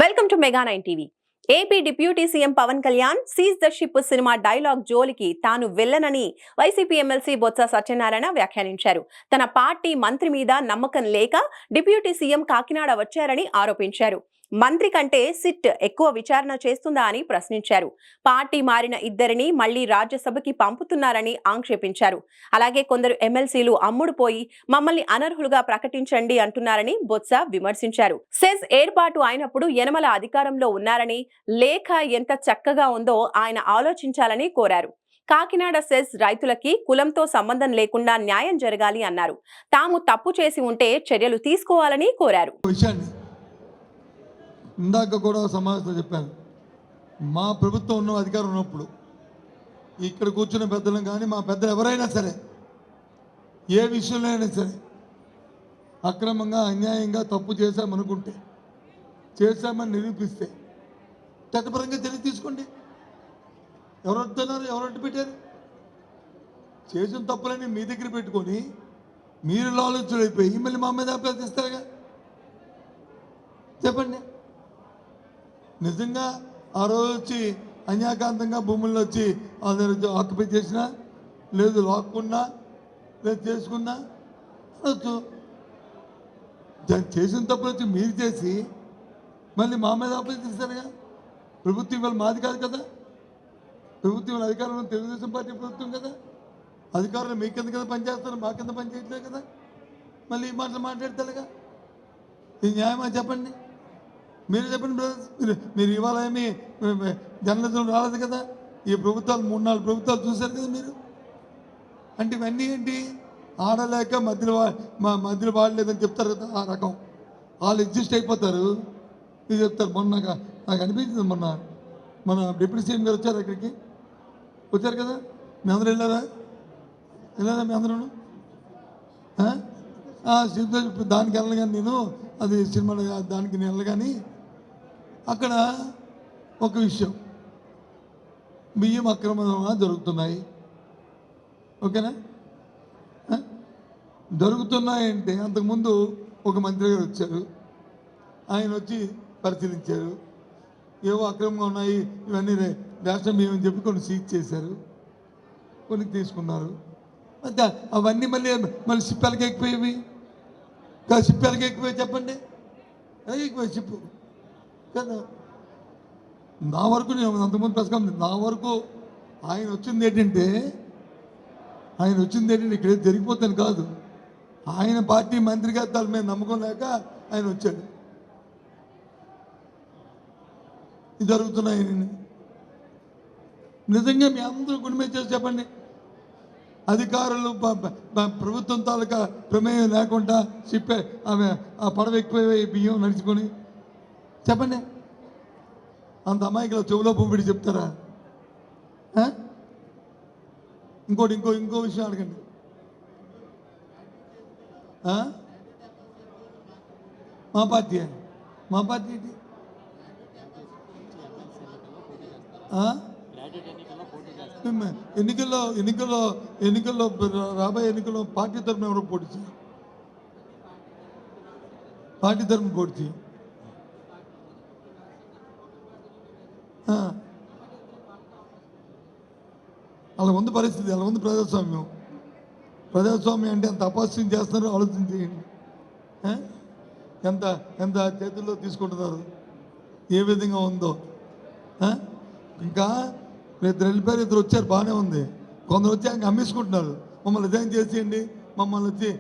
Welcome to Mega 9 TV. AP deputy CM Pawan Kalyan seize the ship సినిమా dialogue జోలికి తాను వెళ్లనని వైసీపీ ఎమ్మెల్సీ బొత్స సత్యనారాయణ వ్యాఖ్యానించారు. తన పార్టీ మంత్రి మీద నమ్మకం లేక డిప్యూటీ సీఎం కాకినాడ వచ్చారని ఆరోపించారు. మంత్రి కంటే సిట్ ఎక్కువ విచారణ చేస్తుందా అని ప్రశ్నించారు. పార్టీ మారిన ఇద్దరిని మళ్లీ రాజ్యసభకి పంపుతున్నారని ఆక్షేపించారు. అలాగే కొందరు ఎమ్మెల్సీలు అమ్ముడు పోయి మమ్మల్ని అనర్హులుగా ప్రకటించండి అంటున్నారని బొత్స విమర్శించారు. సెస్ ఏర్పాటు అయినప్పుడు యనమల అధికారంలో ఉన్నారని, లేఖ ఎంత చక్కగా ఉందో ఆయన ఆలోచించాలని కోరారు. కాకినాడ సెస్ రైతులకి కులంతో సంబంధం లేకుండా న్యాయం జరగాలి అన్నారు. తాము తప్పు చేసి ఉంటే చర్యలు తీసుకోవాలని కోరారు. ఇందాక కూడా సమావేశంలో చెప్పాను, మా ప్రభుత్వం ఉన్న అధికారం ఉన్నప్పుడు ఇక్కడ కూర్చున్న పెద్దలను కానీ మా పెద్దలు ఎవరైనా సరే ఏ విషయంలో అయినా సరే అక్రమంగా అన్యాయంగా తప్పు చేశామనుకుంటే, చేశామని నిరూపిస్తే చట్టపరంగా చర్య తీసుకోండి. ఎవరు వస్తున్నారు, ఎవరు అడ్డు పెట్టారు? చేసిన తప్పులని మీ దగ్గర పెట్టుకొని మీరు ఆలోచనైపోయి మళ్ళీ మా మీద అభ్యర్థిస్తారుగా. చెప్పండి, నిజంగా ఆ రోజు వచ్చి అన్యాకాంతంగా భూముల్లో వచ్చి ఆక్యుపై చేసినా, లేదు లాక్కున్నా, లేదు చేసుకున్నా అనొచ్చు. చేసిన తప్పులు వచ్చి మీరు చేసి మళ్ళీ మా మీద అభ్యర్థిస్తారుగా. ప్రభుత్వం ఇవాళ మాది కాదు కదా, ప్రభుత్వం అధికారంలో తెలుగుదేశం పార్టీ ప్రభుత్వం కదా, అధికారులు మీ కింద కదా పనిచేస్తారు, మా కింద పనిచేయట్లేదు కదా. మళ్ళీ ఈ మాటలు మాట్లాడతారుగా. ఇది న్యాయమా చెప్పండి? మీరు చెప్పండి బ్రదర్స్. మీరు ఇవాళ ఏమి జర్నలిజం రాలేదు కదా, ఈ ప్రభుత్వాలు 3-4 ప్రభుత్వాలు చూశారు కదా మీరు. అంటే ఇవన్నీ ఏంటి, ఆడలేక మధ్యలో వాడలేదని చెప్తారు కదా, ఆ రకం వాళ్ళు అడ్జస్ట్ అయిపోతారు. ఇది చెప్తారు. మొన్న నాకు అనిపించింది, మన డిప్యూటీ సీఎం గారు వచ్చారు, ఇక్కడికి వచ్చారు కదా. మీ అందరూ వెళ్ళారా మీ అందరూ? దానికి వెళ్ళను కానీ నేను, అది సినిమా దానికి నేను వెళ్ళను కానీ, అక్కడ ఒక విషయం, బియ్యం అక్రమంగా జరుగుతున్నాయి. ఓకేనా? జరుగుతున్నాయంటే అంతకుముందు ఒక మంత్రి గారు వచ్చారు, ఆయన వచ్చి పరిశీలించారు. ఏవో అక్రమంగా ఉన్నాయి ఇవన్నీ రేషన్ బియ్యం అని చెప్పి కొన్ని సీజ్ చేశారు, కొన్ని తీసుకున్నారు. అవన్నీ మళ్ళీ సిప్పాలకి ఎక్కిపోయేవి కదా. సిప్పాలకి ఎక్కిపోయి చెప్పండి, ఎక్కిపోయి సిప్పు కదా. నా వరకు నేను అంతకుముందు ప్రసంగం, నా వరకు ఆయన వచ్చింది ఏంటంటే ఇక్కడ జరిగిపోతాను కాదు, ఆయన పార్టీ మంత్రిగా తన మీద నమ్మకం లేక ఆయన వచ్చాడు. ఇది జరుగుతున్నాయి. నిజంగా మీ అందరూ గుండె చేసి చెప్పండి, అధికారులు ప్రభుత్వం తాలూకా ప్రమేయం లేకుండా చెప్పే ఆమె ఆ పడవ ఎక్కువ బియ్యం నడుచుకొని చెప్పండి. అంత అమాయకులు చెవులో పువ్వుడి చెప్తారా? ఇంకో విషయం అడగండి. మా పార్టీ ఏంటి? ఎన్నికల్లో రాబోయే ఎన్నికల్లో పార్టీ తరఫున ఎవరో పోటీ చేయాలి. పార్టీ తరఫున పోటీ చేయాలి. అలా ఉంది పరిస్థితి, అలా ఉంది ప్రజాస్వామ్యం. ప్రజాస్వామ్యం అంటే ఎంత అపహాస్యం చేస్తున్నారో ఆలోచన చేయండి. ఎంత చేతుల్లో తీసుకుంటున్నారు, ఏ విధంగా ఉందో. ఇంకా ఇద్దరు వెళ్ళిపోయారు, ఇద్దరు వచ్చారు, బాగానే ఉంది. కొందరు వచ్చి ఆయన అమ్మేసుకుంటున్నారు. మమ్మల్ని రిజైన్ చేసేయండి, మమ్మల్ని వచ్చి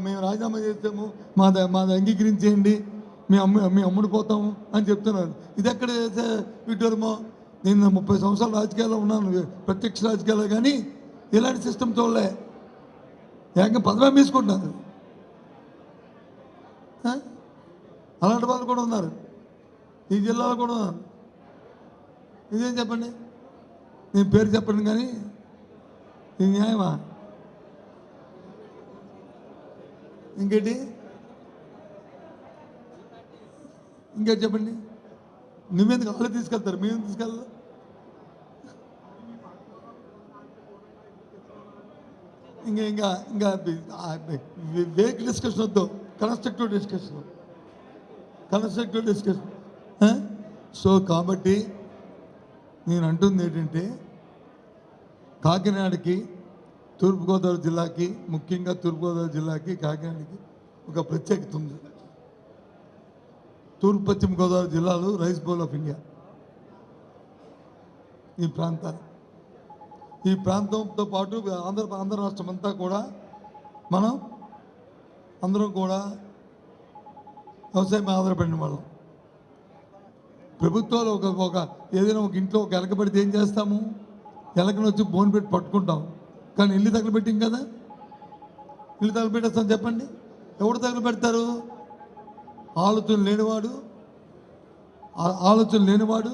మేము రాజీనామా చేసాము, మాది అంగీకరించేయండి, మేము అమ్ముడిపోతాము అని చెప్తున్నారు. ఇది ఎక్కడ విడ్డూరమో. నేను 30 సంవత్సరాలు రాజకీయాల్లో ఉన్నాను, ప్రత్యక్ష రాజకీయాల్లో, కానీ ఇలాంటి సిస్టమ్ చూడలే. ఏకంగా పదవి అమ్మేసుకుంటున్నారు. అలాంటి వాళ్ళు కూడా ఉన్నారు, ఈ జిల్లాలో కూడా ఉన్నారు. ఇదేం చెప్పండి, నేను పేరు చెప్పండి కానీ ఇది న్యాయమా? ఇంకేంటి చెప్పండి. నువ్వెందుకు వాళ్ళు తీసుకెళ్తారు, మేము తీసుకెళ్ళాలి? ఇంకా వేక్ డిస్కషన్ వద్దు, కన్స్ట్రక్టివ్ డిస్కషన్. ఆ? సో కాబట్టి నేను అంటుంది ఏంటంటే కాకినాడకి తూర్పుగోదావరి జిల్లాకి, ముఖ్యంగా తూర్పుగోదావరి జిల్లాకి కాకినాడకి ఒక ప్రత్యేకత ఉంది. తూర్పు పశ్చిమ గోదావరి జిల్లాలు రైస్ బౌల్ ఆఫ్ ఇండియా. ఈ ప్రాంతాలు, ఈ ప్రాంతంతో పాటు ఆంధ్ర రాష్ట్రం అంతా కూడా మనం అందరం కూడా వ్యవసాయం ఆధారపడిన వాళ్ళం. ప్రభుత్వాలు ఒక ఏదైనా ఒక ఇంట్లో ఒక ఎలక పడితే ఏం చేస్తాము? ఎలకను వచ్చి బోన్ పెట్టి పట్టుకుంటాం. కానీ ఇల్లు తగలబెట్టిం కదా, ఇల్లు తగలబెట్టేస్తాం చెప్పండి. ఎవడు తగలబెడతారు? ఆలోచన లేనివాడు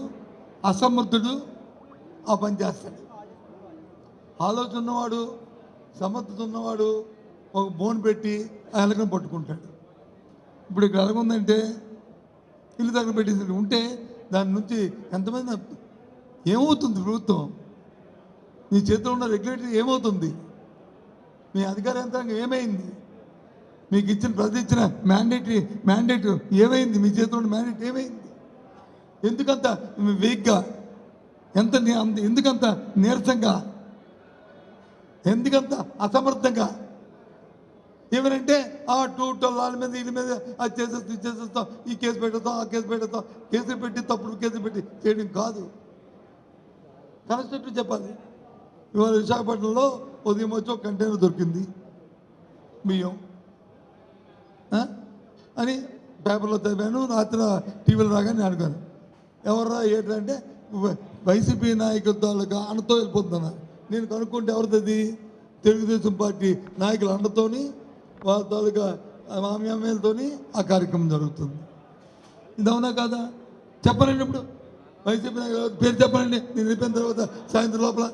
అసమర్థుడు ఆ పని చేస్తాడు. ఆలోచన ఉన్నవాడు, సమర్థత ఉన్నవాడు ఒక బోన్ పెట్టి ఆ ఎలకను పట్టుకుంటాడు. ఇప్పుడు ఇక్కడ ఎలక ఉందంటే ఇల్లు తగలబెట్టేసి ఉంటే దాని నుంచి ఎంతమంది ఏమవుతుంది? ప్రభుత్వం నీ చేతిలో ఉన్న రెగ్యులేటరీ ఏమవుతుంది? మీ అధికార యంత్రాంగం ఏమైంది? మీకు ఇచ్చిన ప్రతి ఇచ్చిన మ్యాండేట్ ఏమైంది? మీ చేతిలో ఉన్న మ్యాండేట్ ఏమైంది? ఎందుకంత వీక్గా, ఎందుకంత నీరసంగా, ఎందుకంత అసమర్థంగా? ఏమనంటే ఆ వాళ్ళ మీద వీళ్ళ మీద అది చేసేస్తాం, ఈ కేసు పెట్టేస్తాం, ఆ కేసు పెట్టేస్తాం, కేసులు పెట్టి తప్పుడు కేసులు పెట్టి చేయడం కాదు. కన్స్ట్రక్టివ్ చెప్పాలి. ఇవాళ విశాఖపట్నంలో ఉదయం వచ్చి ఒక కంటైనర్ దొరికింది బియ్యం అని పేపర్లో చదివాను. రాత్రి టీవీలో రాగానే అనుకోను, ఎవర్రా ఏంటంటే వైసీపీ నాయకత్వాలుగా అండతో వెళ్ళిపోతున్నా. నేను కనుక్కుంటే ఎవరిది? తెలుగుదేశం పార్టీ నాయకుల అండతోని, వాళ్ళ తాలూకా మామ్యామేలతోని ఆ కార్యక్రమం జరుగుతుంది. ఇది అవునా కాదా? చెప్పనండి. ఇప్పుడు వైసీపీ నాయకుల పేరు చెప్పనండి. నేను వెళ్ళిపోయిన తర్వాత సాయంత్రం లోపల